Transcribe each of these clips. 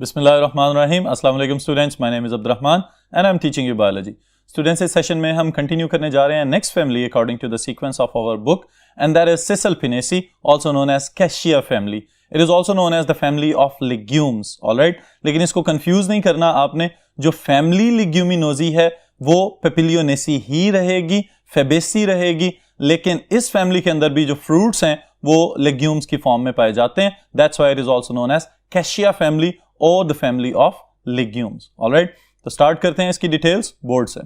बिस्मिल्लाहिर्रहमानिर्रहीम। अस्सलाम वालेकुम students, my name is Abdurrahman and I am teaching you biology. Students, इस सेशन में हम कंटिन्यू करने जा रहे हैं next family according to the sequence of our book and that is Caesalpiniaceae, also known as Cassia family. It is also known as the family of legumes. Alright, लेकिन इसको confuse नहीं करना आपने। जो फैमिली लेग्यूमिनोजी है वो पेपिलियोनेसी ही रहेगी, फेबेसी रहेगी, लेकिन इस फैमिली के अंदर भी जो फ्रूट्स हैं वो लेग्यूम्स की फॉर्म में पाए जाते हैं। That's why it is also known as Cassia family और the family of legumes. Alright, तो स्टार्ट करते हैं इसकी डिटेल्स बोर्ड से।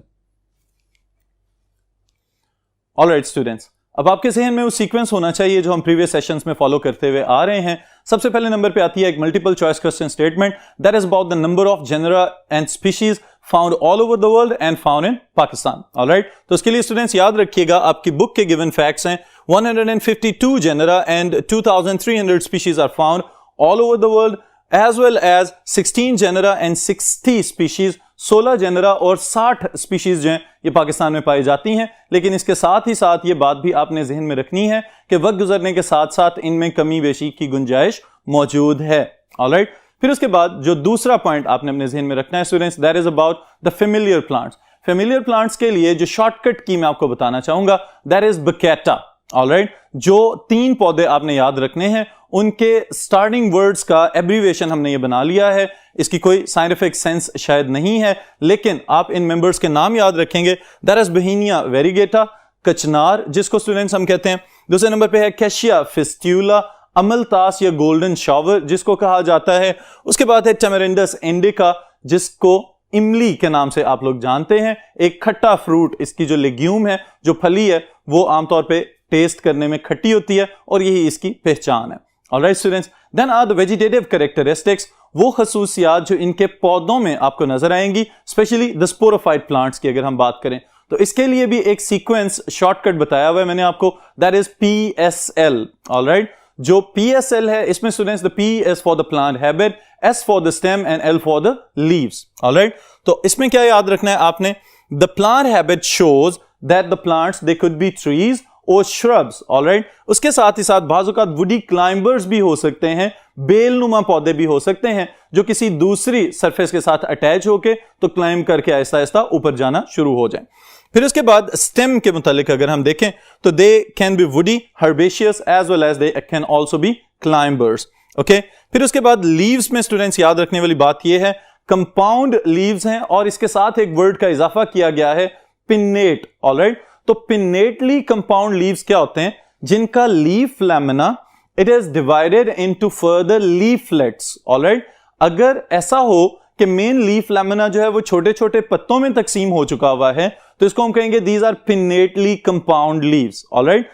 ऑलराइट स्टूडेंट्स, अब आपके जहन में वो सीक्वेंस होना चाहिए जो हम प्रीवियस सेशंस में फॉलो करते हुए आ रहे हैं। सबसे पहले नंबर पे आती है एक multiple choice question statement that is about the number of genera and species found all over the world and found in Pakistan. Alright, तो इसके लिए स्टूडेंट्स याद रखिएगा आपकी बुक के गिवन फैक्ट्स हैं 152 genera and 2300 species are found all over the world as well as 16 genera and 60 species, 16 genera और 60 species जो हैं ये पाकिस्तान में पाई जाती हैं। लेकिन इसके साथ ही साथ ये बात भी आपने जहन में रखनी है कि वक्त गुजरने के साथ साथ इनमें कमी बेशी की गुंजाइश मौजूद है। ऑलराइट, फिर उसके बाद जो दूसरा पॉइंट आपने अपने जहन में रखना है students, that is about the familiar plants. Familiar plants के लिए जो शॉर्टकट की मैं आपको बताना चाहूंगा दैट इज बकैटा। ऑलराइट, जो 3 पौधे आपने याद रखने हैं उनके स्टार्टिंग वर्ड्स का एब्रीविएशन हमने ये बना लिया है। इसकी कोई साइंटिफिक सेंस शायद नहीं है, लेकिन आप इन मेंबर्स के नाम याद रखेंगे। दैट इज बहीनिया वेरीगेटा, कचनार जिसको स्टूडेंट्स हम कहते हैं। दूसरे नंबर पे है कैशिया फिस्ट्यूला, अमलतास या गोल्डन शावर जिसको कहा जाता है। उसके बाद है टैमारिंडस इंडिका जिसको इमली के नाम से आप लोग जानते हैं। एक खट्टा फ्रूट, इसकी जो लेग्यूम है, जो फली है, वो आमतौर पे टेस्ट करने में खट्टी होती है और यही इसकी पहचान है। Alright students, then are the vegetative characteristics, वो खसूसियात जो इनके पौधों में आपको नजर आएंगी, स्पेशली द स्पोरोफाइट प्लांट्स की अगर हम बात करें तो इसके लिए भी एक सीक्वेंस शॉर्टकट बताया हुआ है मैंने आपको, दैट इज PSL। ऑलराइट, जो PSL है इसमें students the P is for the plant habit, S for the stem and L for the leaves। Alright, तो इसमें क्या याद रखना है आपने, the plant habit shows that the plants they could be trees और shrubs। ऑलराइट, उसके साथ ही साथ बाजुकात वुडी क्लाइंबर्स भी हो सकते हैं, बेलनुमा पौधे भी हो सकते हैं जो किसी दूसरी सरफेस के साथ अटैच होके तो क्लाइंब करके आहिस्ता आहिस्ता ऊपर जाना शुरू हो जाए। फिर उसके बाद स्टेम के मुतालिक अगर हम देखें तो they can be woody, herbaceous as well as they can also be climbers. Okay, फिर उसके बाद लीव्स में स्टूडेंट्स याद रखने वाली बात यह है कंपाउंड लीव्स हैं और इसके साथ एक वर्ड का इजाफा किया गया है पिन्नेट। ऑलराइट, तो पिन्नेटली कंपाउंड लीव्स क्या होते हैं, जिनका leaf lamina it is divided into further leaflets. Alright, अगर ऐसा हो कि मेन लीफ लैमिना जो है वो छोटे छोटे पत्तों में तकसीम हो चुका हुआ है तो इसको हम कहेंगे these are pinnately compound leaves. Alright,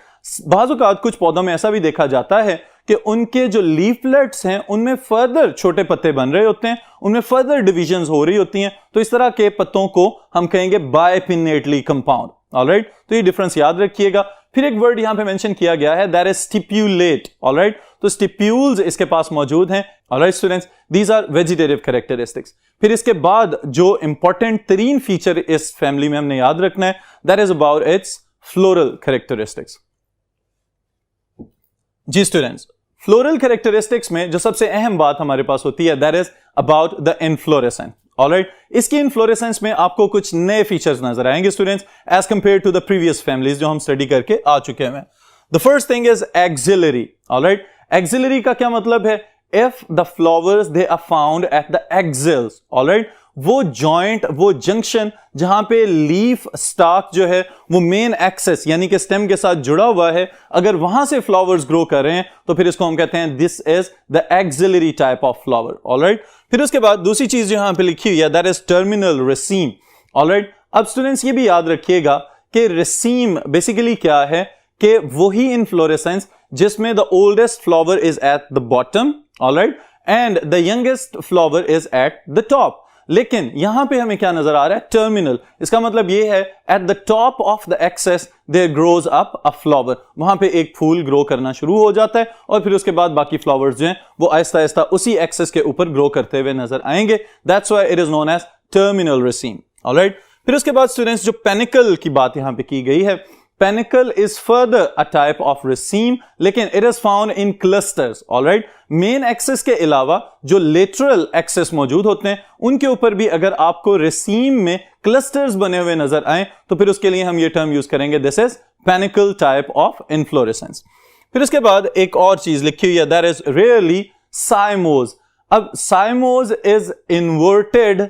बाज़ औक़ात कुछ पौधों में ऐसा भी देखा जाता है कि उनके जो लीफलेट्स हैं उनमें फर्दर छोटे पत्ते बन रहे होते हैं, उनमें फर्दर डिविजन्स हो रही होती हैं, तो इस तरह के पत्तों को हम कहेंगे बायपिन्नेटली कंपाउंड। ऑलराइट, तो ये डिफरेंस याद रखिएगा। फिर एक वर्ड यहां पे मेंशन किया गया है दैट इज स्टिप्यूलेट। ऑलराइट, तो स्टिप्यूल्स इसके पास मौजूद हैं। Alright students, these are vegetative characteristics. फिर इसके बाद जो इंपॉर्टेंट तरीन फीचर इस फैमिली में हमने याद रखना है that is about its floral characteristics. जी स्टूडेंट्स, फ्लोरल कैरेक्टरिस्टिक्स में जो सबसे अहम बात हमारे पास होती है that is about the inflorescence. Alright, इसकी इनफ्लोरेसेंस में आपको कुछ नए फीचर्स नजर आएंगे students as compare to the previous families जो हम स्टडी करके आ चुके हैं। The first thing is axillary. Alright, axillary का क्या मतलब है, if the flowers they are found at the exiles. Alright, वो जॉइंट, वो जंक्शन जहां पे लीफ स्टाक जो है वो मेन एक्सेस यानी कि स्टेम के साथ जुड़ा हुआ है, अगर वहां से फ्लावर्स ग्रो कर रहे हैं तो फिर इसको हम कहते हैं this is the axillary type of flower. Alright, फिर उसके बाद दूसरी चीज जो यहां पे लिखी हुई है that is terminal raceme. Alright, अब स्टूडेंट्स ये भी याद रखिएगा कि रेसीम बेसिकली क्या है कि वही इनफ्लोरेसेंस जिसमें the oldest flower is eight the bottom, alright, and the youngest flower is eight the top. लेकिन यहां पे हमें क्या नजर आ रहा है, टर्मिनल। इसका मतलब यह है at the top of the axis there grows up a flower, वहां पे एक फूल ग्रो करना शुरू हो जाता है और फिर उसके बाद बाकी फ्लावर्स जो हैं वो आहिस्ता आहिस्ता उसी एक्सेस के ऊपर ग्रो करते हुए नजर आएंगे। That's why it is known as terminal raceme. Alright, फिर उसके बाद स्टूडेंट्स जो पेनिकल की बात यहां पे की गई है, panicle is further a type of raceme, लेकिन it is found in clusters. Alright, main axis के अलावा जो लेटरल एक्सिस मौजूद होते हैं उनके ऊपर भी अगर आपको रेसीम में क्लस्टर्स बने हुए नजर आए तो फिर उसके लिए हम ये टर्म यूज करेंगे, this is panicle type of inflorescence. फिर उसके बाद एक और चीज लिखी हुई है, दैट इज रेयरली साइमोज। अब cymose is inverted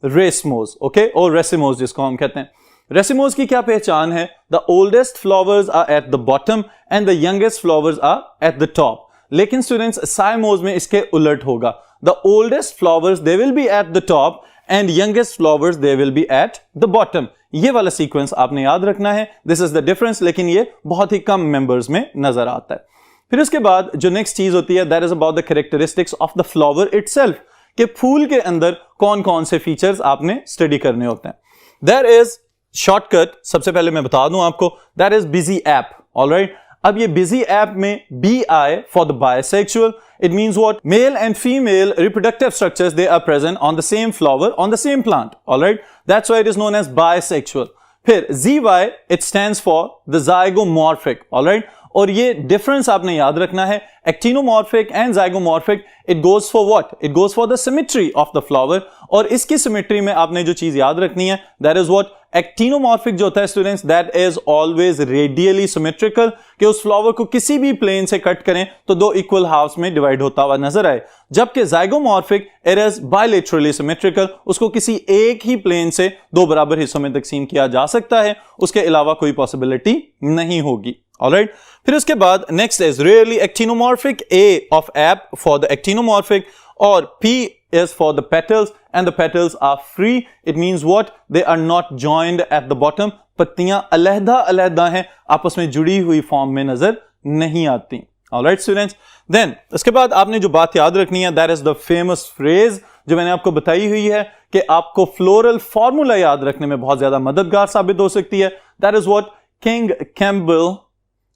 racemose, okay, और रेसिमोज जिसको हम कहते हैं। रेसिमोज की क्या पहचान है? The oldest flowers are at the bottom and the youngest flowers are at the top. लेकिन स्टूडेंट्स साइमोज में इसके उलट होगा, the oldest flowers they will be at the top and youngest flowers they will be at the bottom. ये वाला sequence आपने याद रखना है, दिस इज द डिफरेंस, लेकिन ये बहुत ही कम मेंबर्स में नजर आता है। फिर उसके बाद जो नेक्स्ट चीज होती है, that is about the characteristics of the flower itself, कि फूल के अंदर कौन कौन से फीचर्स आपने स्टडी करने होते हैं। देयर इज शॉर्टकट, सबसे पहले मैं बता दूं आपको, that is busy app. Alright, अब ये बिजी ऐप में BI for the bisexual, it means what? Male and female reproductive structures, they are present on the same flower, on the same plant. All right, that's why it is known as bisexual. फिर ZY, it stands for the zygomorphic. All right, और ये difference आपने याद रखना है, actinomorphic and zygomorphic, it goes for what? It goes for the symmetry of the flower. और इसकी symmetry में आपने जो चीज याद रखनी है, दैट इज व्हाट? एक्टिनोमॉर्फिक जो होता है students, that is always radially symmetrical, कि उस फ्लावर को किसी भी प्लेन से कट करें तो दो इक्वल हाफ्स में डिवाइड होता हुआ नजर आए। जबकि zygomorphic it is bilaterally symmetrical, उसको किसी एक ही प्लेन से दो बराबर हिस्सों में तकसीम किया जा सकता है, उसके अलावा कोई पॉसिबिलिटी नहीं होगी। ऑलराइट, फिर उसके बाद next is rarely actinomorphic, A of app for the actinomorphic, और P is for the petals and the petals are free. It means what? They are not joined at the bottom. पत्तियां अलहदा अलहदा हैं, आपस में जुड़ी हुई फॉर्म में नजर नहीं आती। Alright students, then इसके बाद आपने जो बात याद रखनी है, that is the famous phrase जो मैंने आपको बताई हुई है कि आपको फ्लोरल फॉर्मूला याद रखने में बहुत ज्यादा मददगार साबित हो सकती है। That is what? King Campbell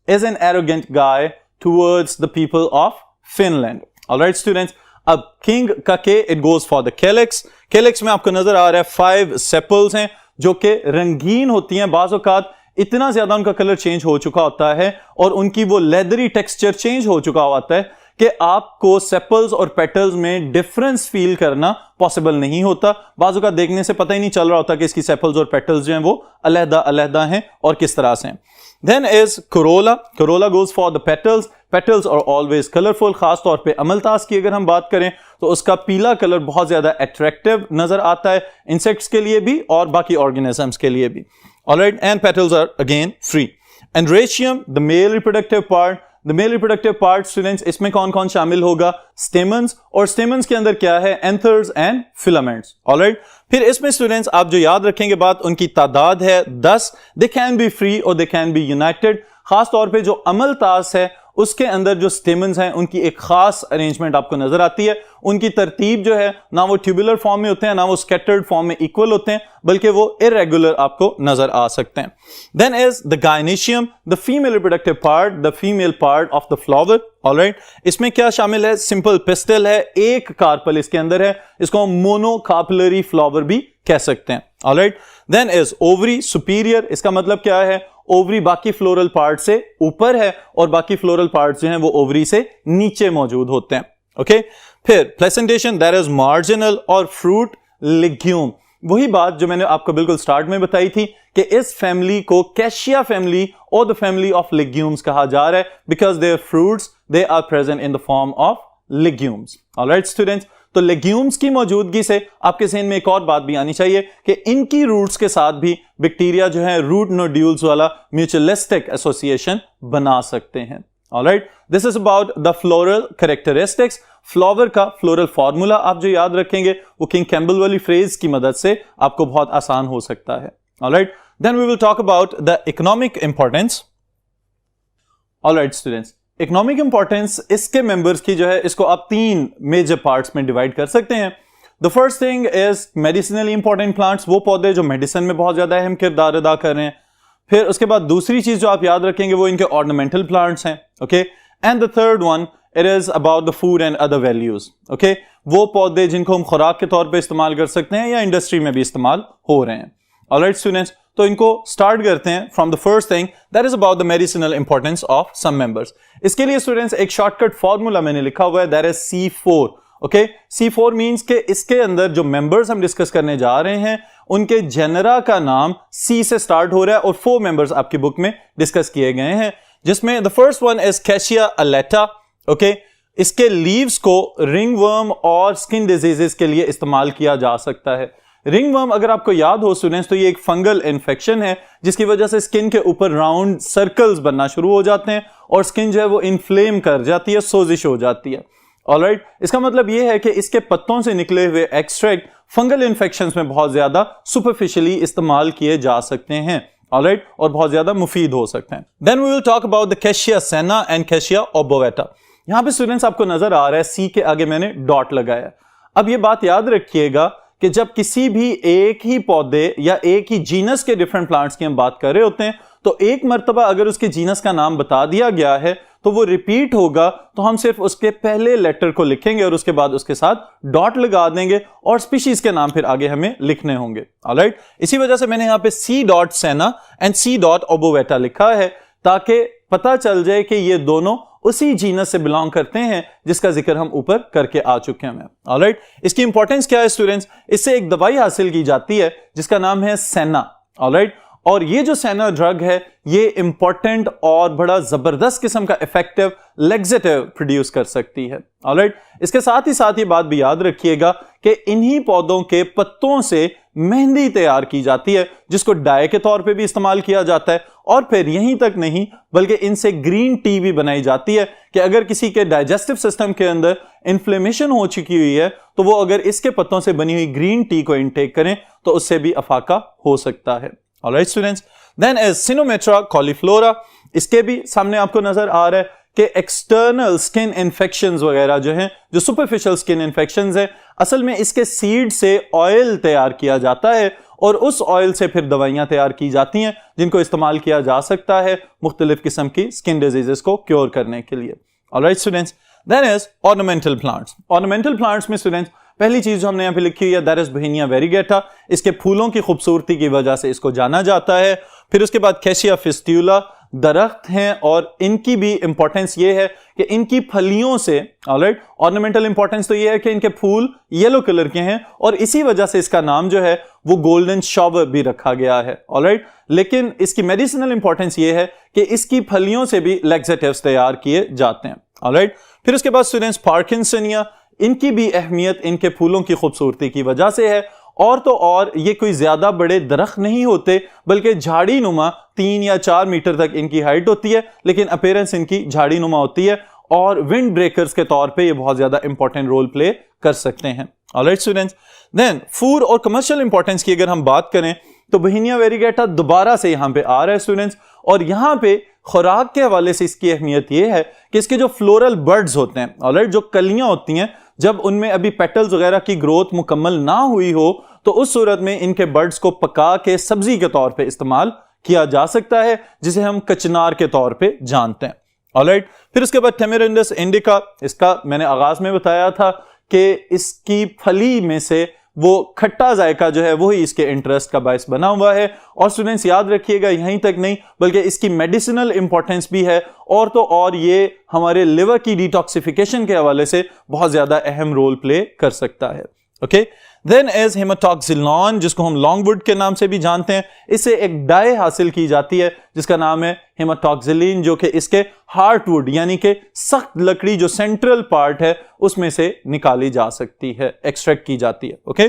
is an arrogant guy towards the people of Finland. Alright students, अब किंग का के it goes for the calyx. Calyx में आपको नजर आ रहा है 5 सेपल्स हैं जो कि रंगीन होती हैं, बाज़ औक़ात इतना ज्यादा उनका कलर चेंज हो चुका होता है और उनकी वो लेदरी टेक्सचर चेंज हो चुका होता है कि आपको सेपल्स और पेटल्स में डिफरेंस फील करना पॉसिबल नहीं होता। बाज़ औक़ात देखने से पता ही नहीं चल रहा होता कि इसकी सेपल्स और पेटल्स जो हैं वो अलहदा अलहदा हैं और किस तरह से हैं। Then is corolla. Corolla goes for the petals. Petals are always colorful. खास तौर पे अमलतास की अगर हम बात करें तो उसका पीला कलर बहुत ज्यादा अट्रैक्टिव नजर आता है इंसेक्ट्स के लिए भी और बाकी ऑर्गेनिजम्स के लिए भी। Alright, and petals are again free. And ratium, the male reproductive part. The male reproductive part students, इसमें कौन कौन शामिल होगा? Stamens, और stamens के अंदर क्या है? Anthers and filaments. Alright, फिर इसमें स्टूडेंट्स आप जो याद रखेंगे बात, उनकी तादाद है 10। दे कैन बी फ्री और दे कैन बी यूनाइटेड। खास तौर पे जो अमलतास है उसके अंदर जो स्टेमन्स हैं उनकी एक खास अरेंजमेंट आपको नजर आती है। उनकी तरतीब जो है ना वो ट्यूबुलर फॉर्म में होते हैं ना वो स्कैटर्ड फॉर्म में इक्वल होते हैं, बल्कि वो इरेगुलर आपको नजर आ सकते हैं। Then is the gynoecium, the female reproductive part, the female part of the flower. Alright, इसमें क्या शामिल है? सिंपल पिस्टल है, एक कार्पल इसके अंदर है, इसको हम मोनोकार्पलरी फ्लावर भी कह सकते हैं। Alright, then is ovary superior, इसका मतलब क्या है? ओवरी बाकी फ्लोरल पार्ट से ऊपर है और बाकी फ्लोरल पार्ट जो हैं वो ओवरी से नीचे मौजूद होते हैं। ओके, फिर प्लेसेंटेशन, दैट इज मार्जिनल, और फ्रूट लिग्यूम, वही बात जो मैंने आपको बिल्कुल स्टार्ट में बताई थी कि इस फैमिली को कैशिया फैमिली और द फैमिली ऑफ लिग्यूम्स कहा जा रहा है because their fruits they are present in the form of legumes. Alright students, तो लेग्यूम्स की मौजूदगी से आपके ज़हन में एक और बात भी आनी चाहिए कि इनकी रूट्स के साथ भी बैक्टीरिया जो है रूट नोड्यूल्स वाला म्यूचुअलिस्टिक एसोसिएशन बना सकते हैं। Alright, this is about the floral characteristics. Flower का फ्लोरल फॉर्मूला आप जो याद रखेंगे वो किंग कैम्बल वाली फ्रेज की मदद से आपको बहुत आसान हो सकता है। Alright, then we will talk about the economic importance. Alright students, economic importance इसके मेंबर्स की जो है इसको आप 3 मेजर पार्ट्स में डिवाइड कर सकते हैं। The first thing is medicinally important plants, वो पौधे जो मेडिसिन में बहुत ज्यादा अहम किरदार अदा कर रहे हैं। फिर उसके बाद दूसरी चीज जो आप याद रखेंगे वो इनके ऑर्नामेंटल प्लांट्स हैं। Okay, and the third one it is about the food and other values. Okay, वो पौधे जिनको हम खुराक के तौर पर इस्तेमाल कर सकते हैं या इंडस्ट्री में भी इस्तेमाल हो रहे हैं। ऑलराइट स्टूडेंट्स, तो इनको स्टार्ट करते हैं from the first thing that is about the medicinal importance of some members. इसके लिए स्टूडेंट्स एक शॉर्टकट फॉर्मूला मैंने लिखा हुआ है, that is C4। Okay, C4 means के इसके अंदर जो मेंबर्स हम डिस्कस करने जा रहे हैं उनके जेनरा का नाम C से स्टार्ट हो रहा है और 4 मेंबर्स आपकी बुक में डिस्कस किए गए हैं, जिसमें the first one is Cassia alata. Okay, इसके लीव्स को रिंगवर्म और स्किन डिजीजेस के लिए इस्तेमाल किया जा सकता है। रिंगवर्म अगर आपको याद हो स्टूडेंट्स तो ये एक फंगल इन्फेक्शन है जिसकी वजह से स्किन के ऊपर राउंड सर्कल्स बनना शुरू हो जाते हैं और स्किन जो है वो इन्फ्लेम कर जाती है, सोजिश हो जाती है। ऑलराइट, इसका मतलब ये है कि इसके पत्तों से निकले हुए एक्सट्रैक्ट फंगल इन्फेक्शंस में बहुत ज्यादा सुपरफिशियली इस्तेमाल किए जा सकते हैं। ऑलराइट, और बहुत ज्यादा मुफीद हो सकते हैं। Then we will talk about the Cassia senna and Cassia obovata. यहां पे स्टूडेंट्स आपको नजर आ रहा है C के आगे मैंने डॉट लगाया। अब ये बात याद रखिएगा कि जब किसी भी एक ही पौधे या एक ही जीनस के डिफरेंट प्लांट्स की हम बात कर रहे होते हैं तो एक मर्तबा अगर उसके जीनस का नाम बता दिया गया है तो वो रिपीट होगा, तो हम सिर्फ उसके पहले लेटर को लिखेंगे और उसके बाद उसके साथ डॉट लगा देंगे और स्पीशीज के नाम फिर आगे हमें लिखने होंगे। ऑलराइट, इसी वजह से मैंने यहां पे C डॉट सेना एंड C डॉट ओबोवेटा लिखा है ताकि पता चल जाए कि ये दोनों उसी जीनस से बिलोंग करते हैं जिसका जिक्र हम ऊपर करके आ चुके हैं। ऑलराइट, इसकी इंपॉर्टेंस क्या है स्टूडेंट्स? इससे एक दवाई हासिल की जाती है जिसका नाम है सेना। ऑलराइट, और ये जो सेना ड्रग है ये इंपॉर्टेंट और बड़ा जबरदस्त किस्म का इफेक्टिव लेक्सेटिव प्रोड्यूस कर सकती है। ऑलराइट, इसके साथ ही ये बात भी याद रखिएगा कि इन्हीं पौधों के पत्तों से मेहंदी तैयार की जाती है जिसको डाई के तौर पे भी इस्तेमाल किया जाता है, और फिर यहीं तक नहीं बल्कि इनसे ग्रीन टी भी बनाई जाती है कि अगर किसी के डाइजेस्टिव सिस्टम के अंदर इन्फ्लेमेशन हो चुकी हुई है तो वो अगर इसके पत्तों से बनी हुई ग्रीन टी को इनटेक करें तो उससे भी अफाका हो सकता है। Alright students, then is Cynometra cauliflora. इसके भी सामने आपको नजर आ रहा है कि एक्सटर्नल स्किन इन्फेक्शंस वगैरह जो हैं, जो सुपरफिशियल स्किन इन्फेक्शंस है, असल में इसके सीड से ऑयल तैयार किया जाता है और उस ऑयल से फिर दवाइयां तैयार की जाती हैं जिनको इस्तेमाल किया जा सकता है मुख्तलिफ किस्म की स्किन डिजीजेस को क्योर करने के लिए। Alright students, then is ornamental plants. Ornamental plants में स्टूडेंट्स पहली चीज जो हमने यहां पे लिखी हुई है दैट इज बहेनिया वेरीगेटा। इसके फूलों की खूबसूरती की वजह से इसको जाना जाता है। फिर उसके बाद कैशिया फिस्ट्यूला दरख्त हैं और इनकी भी इंपॉर्टेंस ये है कि इनकी फलियों से, ऑलराइट, ऑर्नामेंटल इंपॉर्टेंस तो ये है कि इनके फूल येलो कलर के हैं और इसी वजह से इसका नाम जो है वो गोल्डन शॉवर भी रखा गया है। ऑलराइट, लेकिन इसकी मेडिसिनल इंपॉर्टेंस ये है कि इसकी फलियों से भी लैक्सेटिव्स तैयार किए जाते हैं। ऑलराइट, फिर उसके बाद स्टूडेंट्स पार्किंसनिया, इनकी भी अहमियत इनके फूलों की खूबसूरती की वजह से है, और तो और ये कोई ज्यादा बड़े दरख्त नहीं होते बल्कि झाड़ी नुमा 3 या 4 मीटर तक इनकी हाइट होती है, लेकिन अपीयरेंस इनकी झाड़ी नुमा होती है और विंड ब्रेकर्स के तौर पे ये बहुत ज्यादा इंपॉर्टेंट रोल प्ले कर सकते हैं। ऑलराइट स्टूडेंट्स, देन फूड और कमर्शियल इंपॉर्टेंस की अगर हम बात करें तो बहेनिया वेरीगेटा दोबारा से यहां पे आ रहा है स्टूडेंट्स, और यहां पे खुराक के हवाले से इसकी अहमियत यह है कि इसके जो फ्लोरल बर्ड्स होते हैं, ऑलराइट, जो कलियां होती हैं, जब उनमें अभी पेटल्स वगैरह की ग्रोथ मुकम्मल ना हुई हो तो उस सूरत में इनके बर्ड्स को पका के सब्जी के तौर पे इस्तेमाल किया जा सकता है जिसे हम कचनार के तौर पे जानते हैं। ऑलराइट, फिर उसके बाद टेमेरिंडस इंडिका, इसका मैंने आगाज में बताया था कि इसकी फली में से वो खट्टा जायका जो है वही इसके इंटरेस्ट का बायस बना हुआ है। और स्टूडेंट्स याद रखिएगा यहीं तक नहीं बल्कि इसकी मेडिसिनल इंपॉर्टेंस भी है, और तो और ये हमारे लिवर की डिटॉक्सिफिकेशन के हवाले से बहुत ज्यादा अहम रोल प्ले कर सकता है। ओके, देन एज हेमाटॉक्सिलॉन, जिसको हम लॉन्गवुड के नाम से भी जानते हैं, इससे एक डाई हासिल की जाती है जिसका नाम है हेमाटॉक्सिलिन, जो कि इसके हार्टवुड यानी कि सख्त लकड़ी जो सेंट्रल पार्ट है उसमें से निकाली जा सकती है, एक्सट्रैक्ट की जाती है। Okay,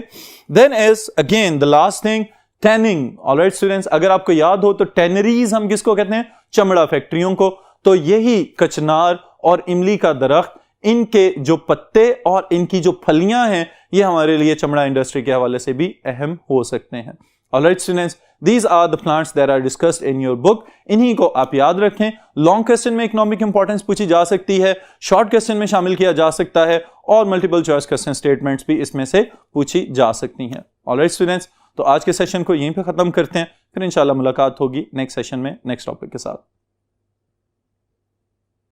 then as again the last thing tanning. Alright students, अगर आपको याद हो तो टैनरीज हम किसको कहते हैं? चमड़ा फैक्ट्रियों को। तो यही कचनार और इमली का दरख्त, इनके जो पत्ते और इनकी जो फलियां हैं ये हमारे लिए चमड़ा इंडस्ट्री के हवाले से भी अहम हो सकते हैं। Alright students, these are the plants that are discussed in your book. इन्हीं को आप याद रखें। लॉन्ग क्वेश्चन में इकोनॉमिक इंपॉर्टेंस पूछी जा सकती है, शॉर्ट क्वेश्चन में शामिल किया जा सकता है, और मल्टीपल चॉइस क्वेश्चन स्टेटमेंट्स भी इसमें से पूछी जा सकती हैं। ऑलराइट स्टूडेंट्स, तो आज के सेशन को यहीं पे खत्म करते हैं, फिर इंशाल्लाह मुलाकात होगी नेक्स्ट सेशन में नेक्स्ट टॉपिक के साथ।